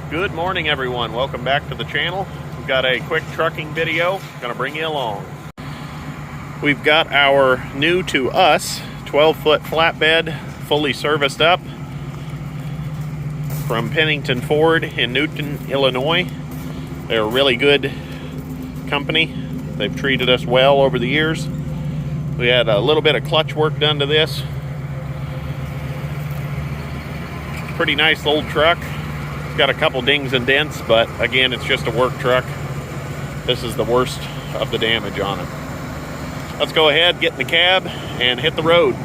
Good morning, everyone. Welcome back to the channel. We've got a quick trucking video. Gonna bring you along. We've got our new to us 12-foot flatbed fully serviced up from Pennington Ford in Newton, Illinois. They're a really good company. They've treated us well over the years. We had a little bit of clutch work done to this. Pretty nice old truck. Got a couple dings and dents, but again, it's just a work truck. This is the worst of the damage on it. Let's go ahead, get in the cab, and hit the road.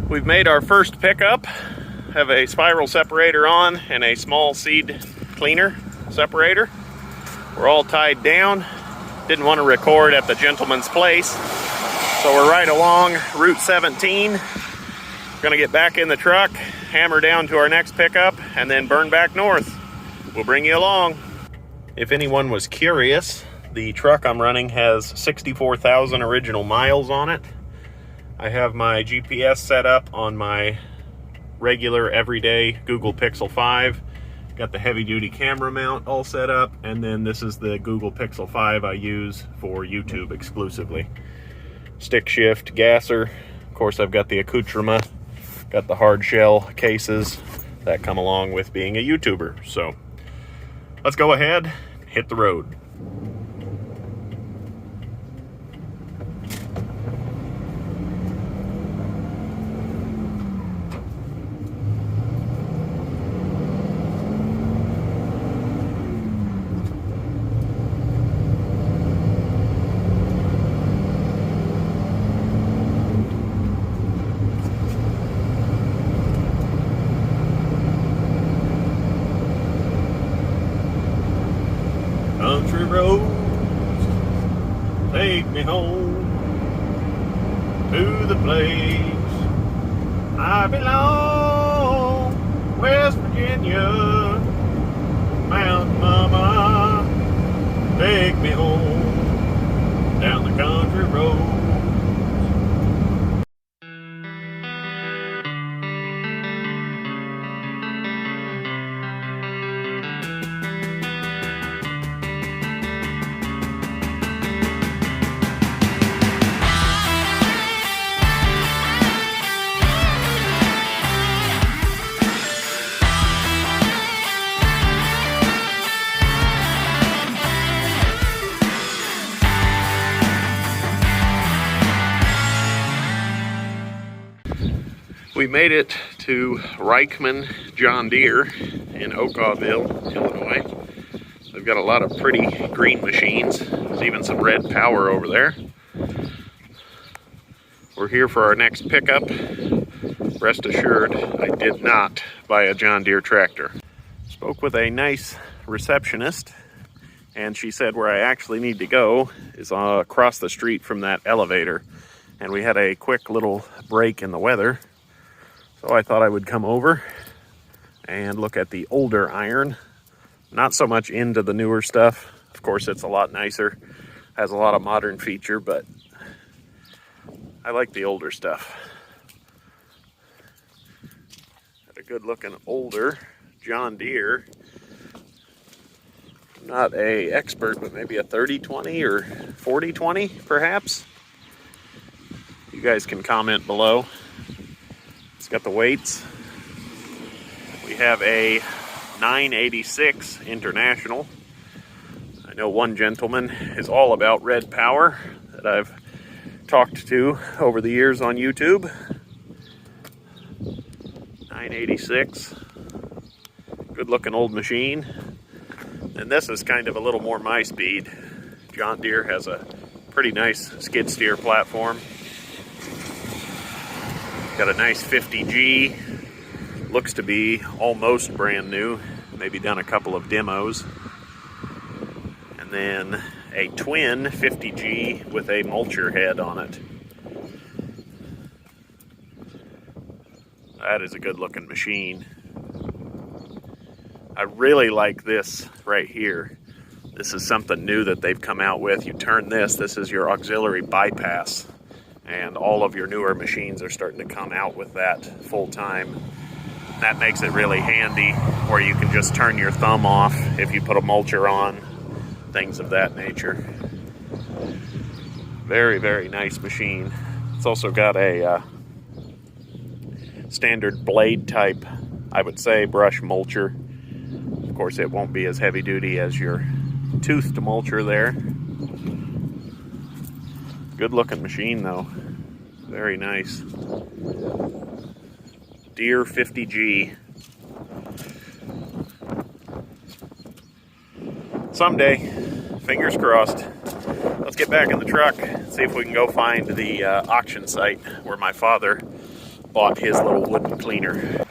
We've made our first pickup. Have a spiral separator on and a small seed cleaner separator. We're all tied down. Didn't want to record at the gentleman's place, so we're right along Route 17. Gonna get back in the truck, hammer down to our next pickup, and then burn back north. We'll bring you along. If anyone was curious, the truck I'm running has 64,000 original miles on it. I have my GPS set up on my regular everyday Google Pixel 5. Got the heavy duty camera mount all set up, and then this is the Google Pixel 5 I use for YouTube exclusively. Stick shift, gasser. Of course, I've got the accoutrement, got the hard shell cases that come along with being a YouTuber. So let's go ahead, hit the road. Country roads, take me home to the place I belong. West Virginia, Mountain Mama, take me home down the country road. We made it to Reichman John Deere in Okawville, Illinois. They've got a lot of pretty green machines. There's even some red power over there. We're here for our next pickup. Rest assured, I did not buy a John Deere tractor. Spoke with a nice receptionist, and she said where I actually need to go is across the street from that elevator. And we had a quick little break in the weather, so I thought I would come over and look at the older iron. Not so much into the newer stuff. Of course, it's a lot nicer, has a lot of modern feature, but I like the older stuff. Got a good looking older John Deere. Not a expert, but maybe a 30-20 or 40-20 perhaps. You guys can comment below. It's got the weights. We have a 986 International. I know one gentleman is all about red power that I've talked to over the years on YouTube. 986. Good looking old machine. And this is kind of a little more my speed. John Deere has a Pretty nice skid steer platform. Got a nice 50G. Looks to be almost brand new. Maybe done a couple of demos. And then a twin 50G with a mulcher head on it. That is a good looking machine. I really like this right here. This is something new that they've come out with. You turn this is your auxiliary bypass. And all of your newer machines are starting to come out with that full time. That makes it really handy, where you can just turn your thumb off if you put a mulcher on, things of that nature. Very, very nice machine. It's also got a standard blade type, I would say, brush mulcher. Of course, it won't be as heavy duty as your toothed mulcher there. Good looking machine though. Very nice. Deere 50G. Someday, fingers crossed. Let's get back in the truck, see if we can go find the auction site where my father bought his little wooden cleaner.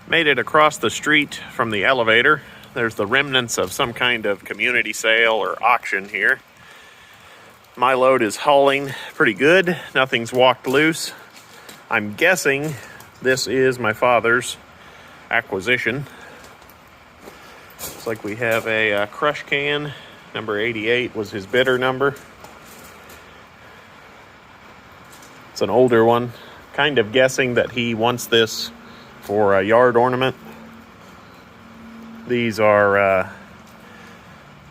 Made it across the street from the elevator. There's the remnants of some kind of community sale or auction here. My load is hauling pretty good. Nothing's walked loose. I'm guessing this is my father's acquisition. Looks like we have a crush can. Number 88 was his bidder number. It's an older one. Kind of guessing that he wants this for a yard ornament. These are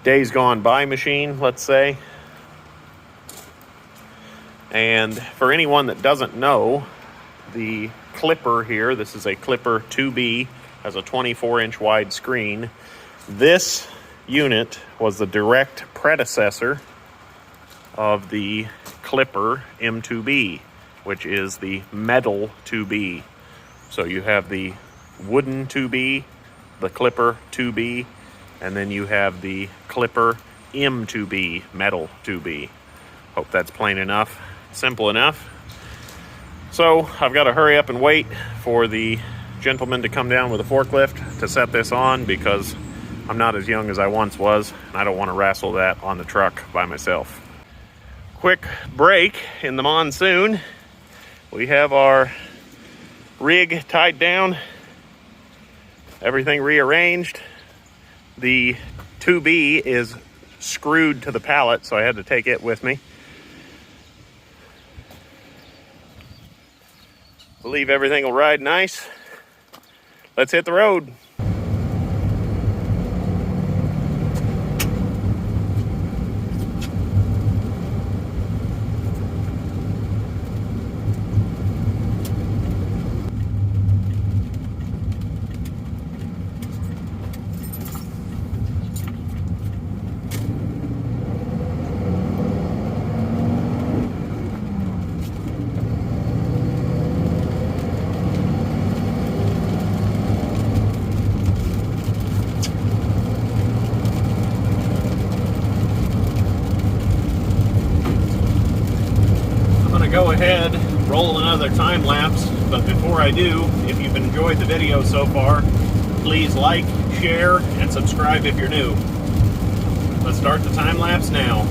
days gone by machine, let's say. And for anyone that doesn't know, the clipper here, this is a clipper 2B, has a 24-inch wide screen. This unit was the direct predecessor of the clipper M2B, which is the metal 2B. So you have the wooden 2B, the clipper 2B, and then you have the clipper M2B, metal 2B. Hope that's plain enough. Simple enough. So I've got to hurry up and wait for the gentleman to come down with a forklift to set this on, because I'm not as young as I once was, and I don't want to wrestle that on the truck by myself. Quick break in the monsoon. We have our rig tied down, everything rearranged. The 2B is screwed to the pallet, so I had to take it with me. Believe everything will ride nice. Let's hit the road. Go ahead, roll another time lapse, but before I do, if you've enjoyed the video so far, please like, share, and subscribe if you're new. Let's start the time lapse now.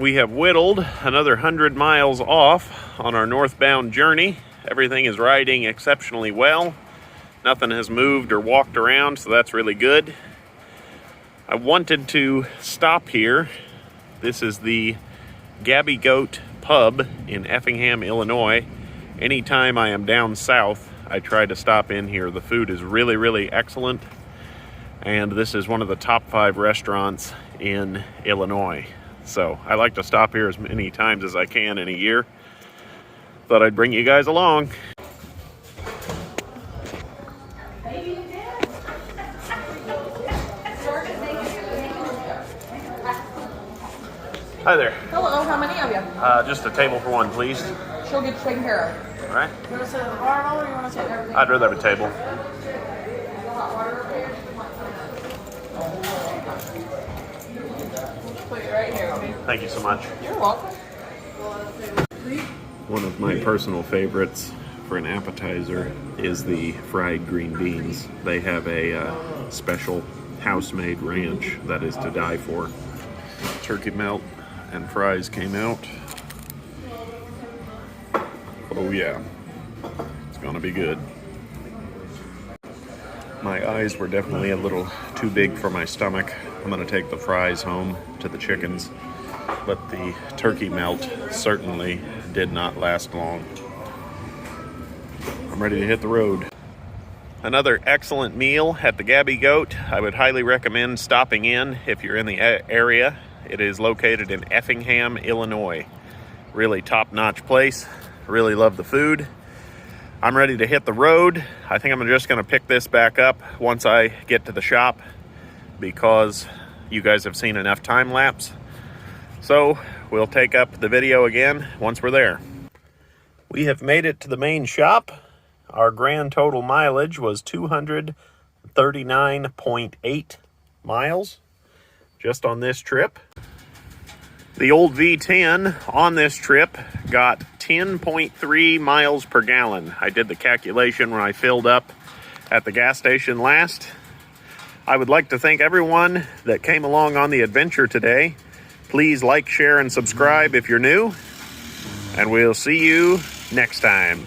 We have whittled another 100 miles off on our northbound journey. Everything is riding exceptionally well. Nothing has moved or walked around, so that's really good. I wanted to stop here. This is the Gabby Goat Pub in Effingham, Illinois. Anytime I am down south, I try to stop in here. The food is really, really excellent. And this is one of the top 5 restaurants in Illinois. So I like to stop here as many times as I can in a year. Thought I'd bring you guys along. Hi there. Hello, how many of you? Just a table for one, please. She'll get you taken care of. All right. You want to sit at the bar or you want to sit everything? I'd rather have a table. Put it right here. Thank you so much. You're welcome. One of my personal favorites for an appetizer is the fried green beans. They have a special house-made ranch that is to die for. Turkey melt and fries came out. Oh yeah, it's gonna be good. My eyes were definitely a little too big for my stomach. I'm gonna take the fries home to the chickens, but the turkey melt certainly did not last long. I'm ready to hit the road. Another excellent meal at the Gabby Goat. I would highly recommend stopping in if you're in the area. It is located in Effingham, Illinois. Really top-notch place. Really love the food. I'm ready to hit the road. I think I'm just gonna pick this back up once I get to the shop because you guys have seen enough time lapse. So we'll take up the video again once we're there. We have made it to the main shop. Our grand total mileage was 239.8 miles just on this trip. The old V10 on this trip got 10.3 miles per gallon. I did the calculation when I filled up at the gas station last. I would like to thank everyone that came along on the adventure today. Please like, share, and subscribe if you're new. And we'll see you next time.